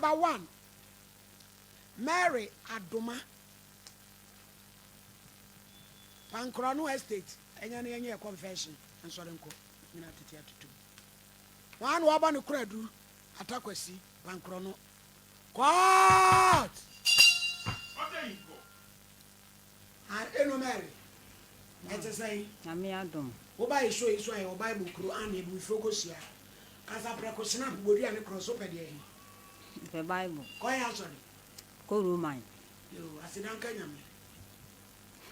Number 1, Mary Adoma. Pankrono Estate. Any confession. And so don't go. One waban credu. Atakwesi. Pankrono. God! And eno Mary. Let's say, Amiadum. Oba is so your Bible Quran, we focus here. As a precaution, body and cross over The Bible. Koya sorry. Go mine. You, I said, Uncle Yam.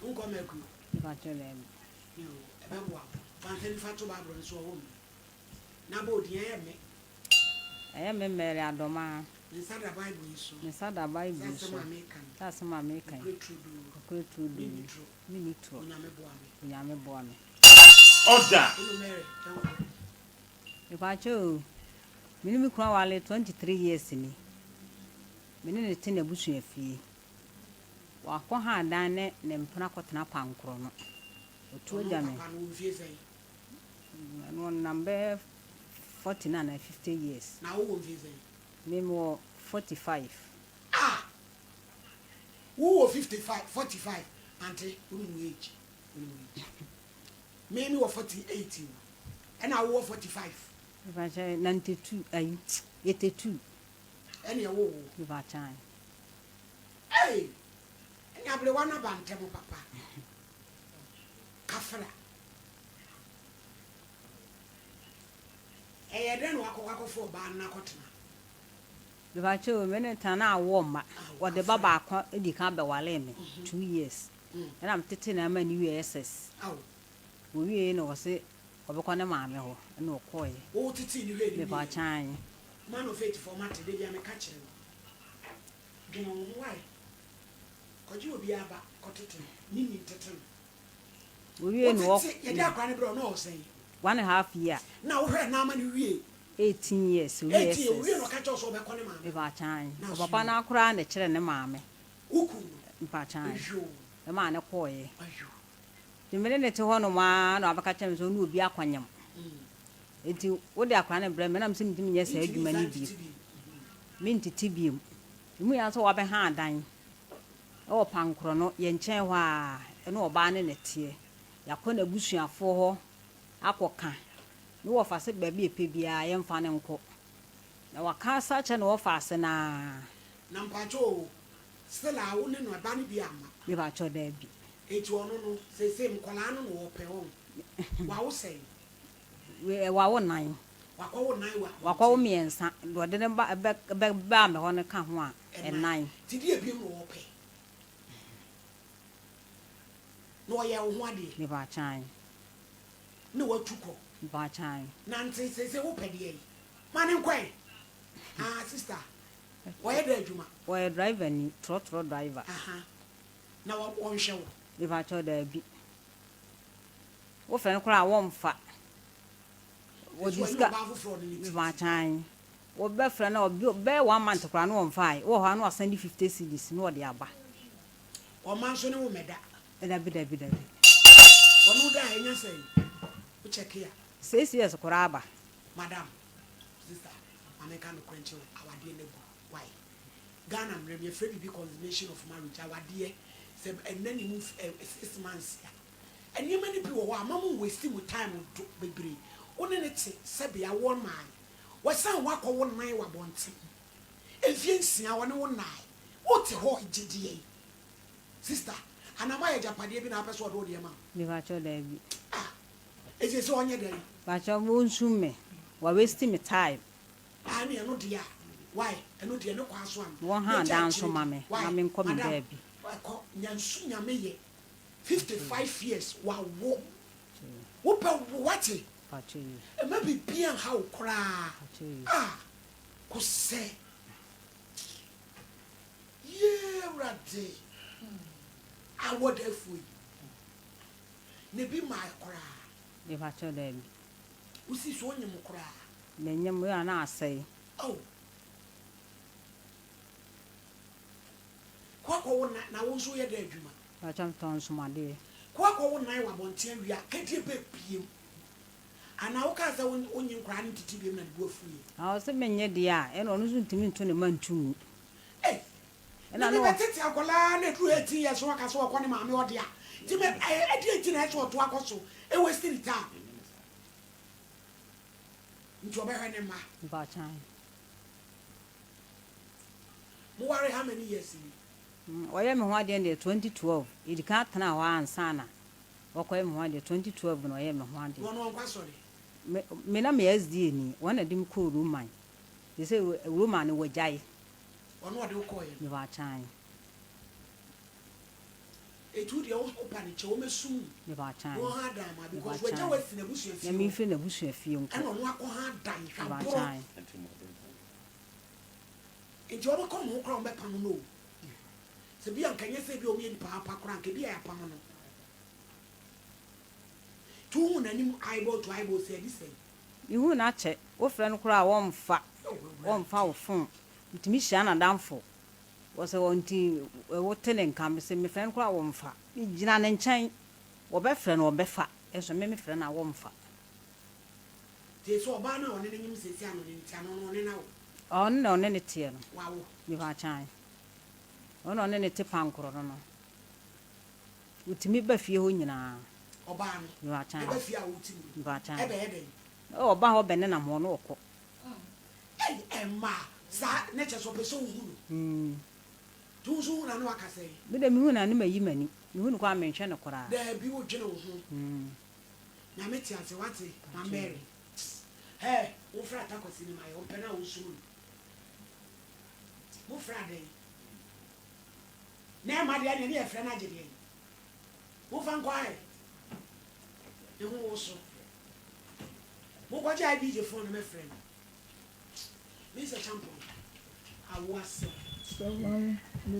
Uncle Meku. Bachelor. You, a bamboo. Fancy Fatu Barbara and so on. Nabo, dear me. I am a Mary Adoma. Inside the Bible is so. Inside the Bible. That's my making. Great to do. Minito. Yame Boami. Order. If I chose, Minimum Crowley 23 years in me. Minute 10 a bush a fee. Walk one hand down it, then Panacotana Pancrono. Two jammy. And one number 49 and 50 years. Now, who will visit? Me more 45. Ah! Who 55, 45? Auntie, age. Maybe 48. And I wore 45. If I say 92, 82. Any woe. If I time. Hey! And I blew one about Temo Papa. Kafra. Hey, I don't walk for Banacotna. If I chose minute and I warm, what the Baba Eddie Campbell while 2 years. And I'm taking a man USS. Oh, We know, say, Obacona Mamma, no coy. oh, Titi, you lady. If I time. Man of faith for Matty, they are catching. Do you know why? Could you be about cotton? Nini Teton. We know, you don't cry, bro, no, say. 1.5 year. Now, her Naman, 18 years. 18, we don't catch us over Conima. If I time. Papa now crying the children and mammy. Uku, If I time. you, The man a coy. you. The minute to one man or Bacacham will be a quanium. Into what they are crying bremen, I'm seeing to me yesterday, you may be. Minty tibium. You may also have a hand dying. Oh, Pancrono, Yenchewa, and no banning it here. Yakona bushia for Aquacan. No of us baby PBI, I am fan and cook. Now I can't such an offer, na Nampacho, still I wouldn't know a banny biama. if I should there be. It will no say same colano or peon. Wow, say, We were 9. Wako Naiwa, Wako me and San, didn't buy a back bam on a come 1 and 9. Did you be more pay? No, ya one day, If I chime, no what to call. if I chime. Nancy says, open ye. Man and quay. Ah, sister, where did you, ma? Or a driver, trot driver. Aha. Now, one show. If I should there be. What friend cry won't fat. What This this guy, guy, from if I chime. What bear friend or bear 1 month to crown 1 5. Or I know send you 50 CDs, no, the abba. Or mansion will make that. And I be there. Or no die, and you say, which check here. 6 years, Coraba. Madam, sister, I'm a kind of quench our dear neighbor. Why? Ghana, I'm afraid to be consummation of marriage, our dear, and then you move 6 months. And you many people were mamma wasting with time to be brave. Only it's Sabia 1 man. What some walk or 1 night were wanting. If you see our one night, what's a whole GDA? Sister, and am I a Japanese in our password or dear man? If I should there be. Ah, it is on your day. But you won't soon me. We're wasting my time. I mean, no dear. Why? And no dear, no class one. 1 hand down, so mammy. I'm in coming, baby. I call Yansunya May 55 years. Wow, whoop, what? But you, And maybe be and how cry. Ah, could say, yeah, Raddy. I would have we. Nebi my cry. if I should there be. We see so many cry. Then you will not say. Oh. Quack now also your dead, Juma. But I'm torn so my dear. Quack all night, 1 month, we are getting a baby. ana wo ka sa wonyi nkra ne titi bi na de bofu yi a o se menye dia e no no so ntimi nto ne mantu eh na no tete akola na du 18 years wo ka so ko ne maame ode a ti me e di 18 na so to akoso e waste time nti oba hwe ne ma ba chan mo worry how many years oye me ho ade ne 2012 idika tana wa ansana okoye me ho ade 2012 no oye me ho ade wono kwa sorry me na me SD ni wona dim ko roman they say roman wo jai wono ode ko ye ni ba chan etu de opa ni che wo mesum ni ba chan wo ha dan ma because we ja wasi na busu afie na mi fi na busu afie nko e no no akọ ha dan ni ba hwa chan nti wo ko mo kro mbe pam no se bia nkanye se bi o mi pa kra nke bia ya pam no tu na nim aibo to aibo se di se ihu na che wo frɛ no kra wo mfa wo fon ntimi hia na damfo wo se wo nti wo tele nkam se me frɛ no kra wo mfa gina ne nkyɛn wo bɛ frɛ no wo bɛ fa eso me frɛ na wo mfa te so oba na one ne nyim se si ano ne nti ano no ne na wo on no ne tie no wawo mi ba chan ono ne te pankoro no utimi ba fie ho nyina oba no mi ba chan e ba fie a wo ti mi ba chan e be e den oba ho bene na mo no okọ ma sa ne che so pe so hu no tu so na no aka sei bi de mi hu na ne mayi mani mi hu no kwa menhwe ne kora da bi wo dwene wo ho na meti ase wate na Mary hey wo fra ta ko sinima yo pe na wo suru wo fra de na ma de ne ne fra na gede wo fa nkwa e ne ho wo so wo ko ja bi je phone me friend Mr. Champion I was so long me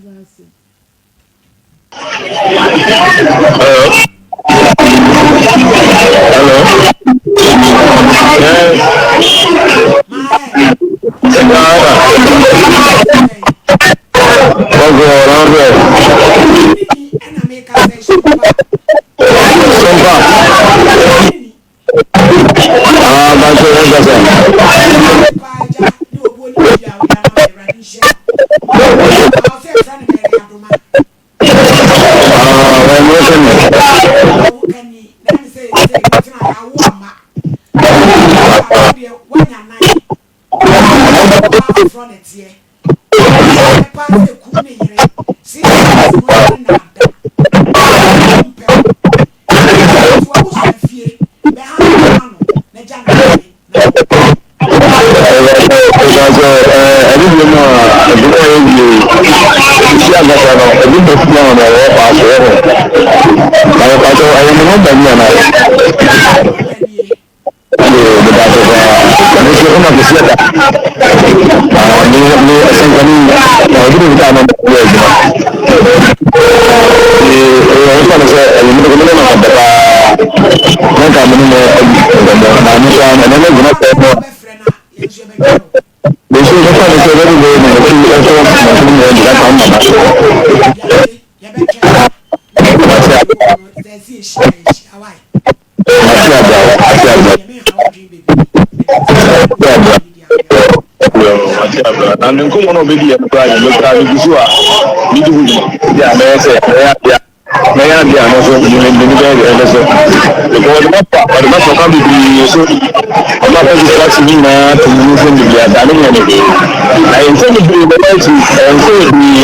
and nko mo no be di e pra ni lo tra bi so a ni du ya na se ya no so ni be e so because the map can be so I'm not going to start seeing na to move in the ya da ni I intend to be the right and so the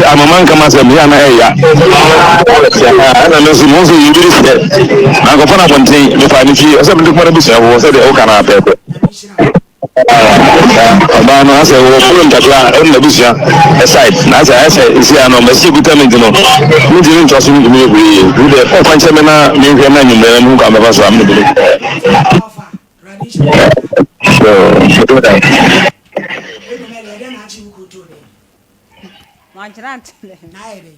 I'm a man come as a man ya na no so mo so you be na go fana ponte me fa ni fi o se me ko na bi se wo se de o kana pepe ba no ase wo pulun takla en na bisia aside na ase isi ano mesi gutami dino mi dinu ntoso mi mi wi de o kwanche me na mi hwe na nyumere mu ka me so am de manchirante na ere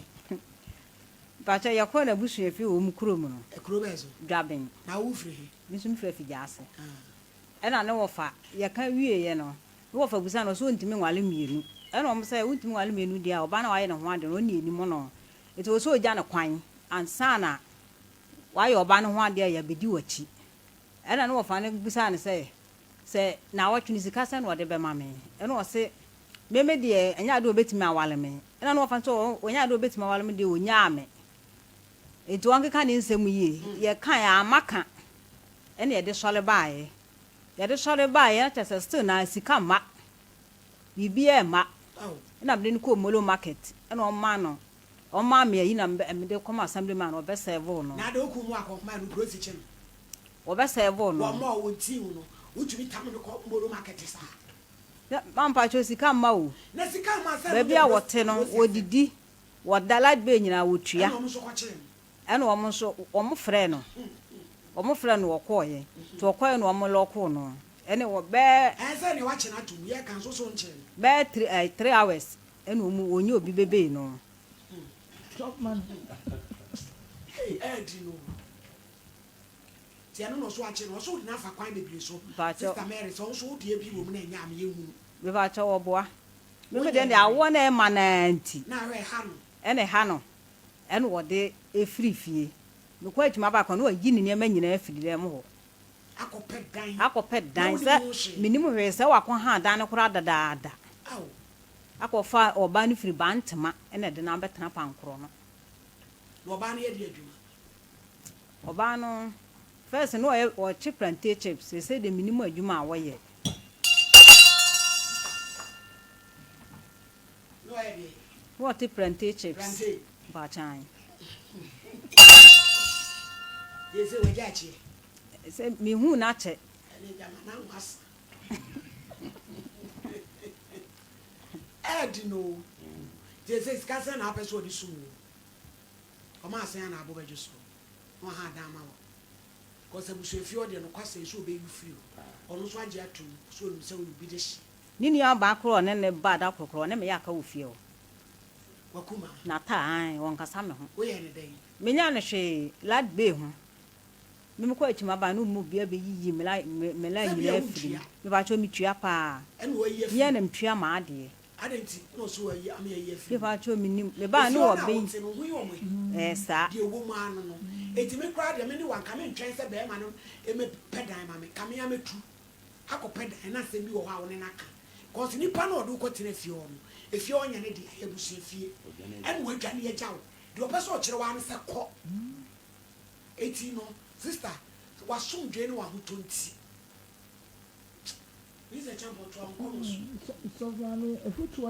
pacha yakona busu efi o mukuro mu no ekuro bezo gaben na wo firi bisum firi fi jase ena ne wofa yaka wie ye no wofa busa no so ntimi nwale mienu ena o mse ntimi nwale mienu dia oba na waye ne ho ade no ne eni mo no eto so oja ne kwan ansana wayɛ ɔba no ho adeɛ yɛ bedi wachi ɛna no wɔfa no bisa ne sɛ na wɔtwe sika sɛ no wɔde bɛma me ɛna ɔse meme deɛ ɛnya ade obetimi awale me ɛna no wɔfa so ɔnya ade obetimi awale me deɛ onyaa me enti wɔnkeka ne nsɛm yie yɛ kan amaka ɛna yɛde sɔle baeɛ na kyɛ sɛ still na sika ma bibia ma ɛna mede no kɔ molo market ɛna ɔma me ayi na mede kɔma assembly man ɔbɛsɛve no na de oku mu akɔkoma no grocery chain ɔbɛsɛve no wɔma wɔnti no wotumi tam no kɔ molo market sa mampa cho sika ma o na sika ma sɛ baabi a wɔte no wɔdidi wɔdala be nyina wɔtua ɛna ɔmo nso ɔmo frɛ no wɔkɔɔyɛ to ɔkɔɔyɛ no ɔmo lɔko no ɛne wɔ bɛɛ ɛsɛ ne wakye na to yɛ kan so nkyɛn bɛɛ 3 hours ɛna ɔmo onye obi bebe no top man di no tia no so akye no so na fa kwan bebre so sister Mary so so die bi wo mu na nya am ye hu be ba cha wo boa me de awo na e ma na anti na we ha no ene ha no ene wo de efiri fie me kwa adwuma ba kwa no ayi ne ne ma nyina afiri dem ho akopɛ dan sɛ minimu hwe sɛ wakɔ ha dan ne kora dadaada aw akɔfa ɔba no firi bantema ene de na betena pankoro no ɔba no yɛ de adwuma ɔba no first no o chip plantain chips say the minimum adwuma a wɔyɛ no yɛ de what plantain chips ba chan yese wajachi say me hu na che ene jama na nwas no yese skasa na apeso di sumu koma asen na abo bejo so no ha da ma wo ko se bu so fi o de no kwase so be yu free ono so age atum so no se wo bi de shi ni ni aba akro ne ba da kokro ne me ya ka wo fie o wakuma na ta an won kasa me ho wo ye ne dai me nya no hwe lad be ho me ko achima ba no mu bia be yiyi me la nyina afiri me ba cho me tua pa ene wo ye ye na mtua ma ade adenti no so ayi am ye ye me ba cho me nim me ba no obe sa de wo mu anu no eti me kra de me ni wanka me ntwen se be ma no e me pedan ma me kame ya metu akopɛdan na sɛ bi wɔ hɔ a wone naka cause nipa na ɔdo kɔ tena fie hɔ no efie ɔnya ne de abusu fie ɛna wadwa ne yɛgya wo de ɔpɛ sɛ ɔkyerɛ wa no sɛ kɔ eti no sister wasomdwe ne wahotɔ nti This is a champion to so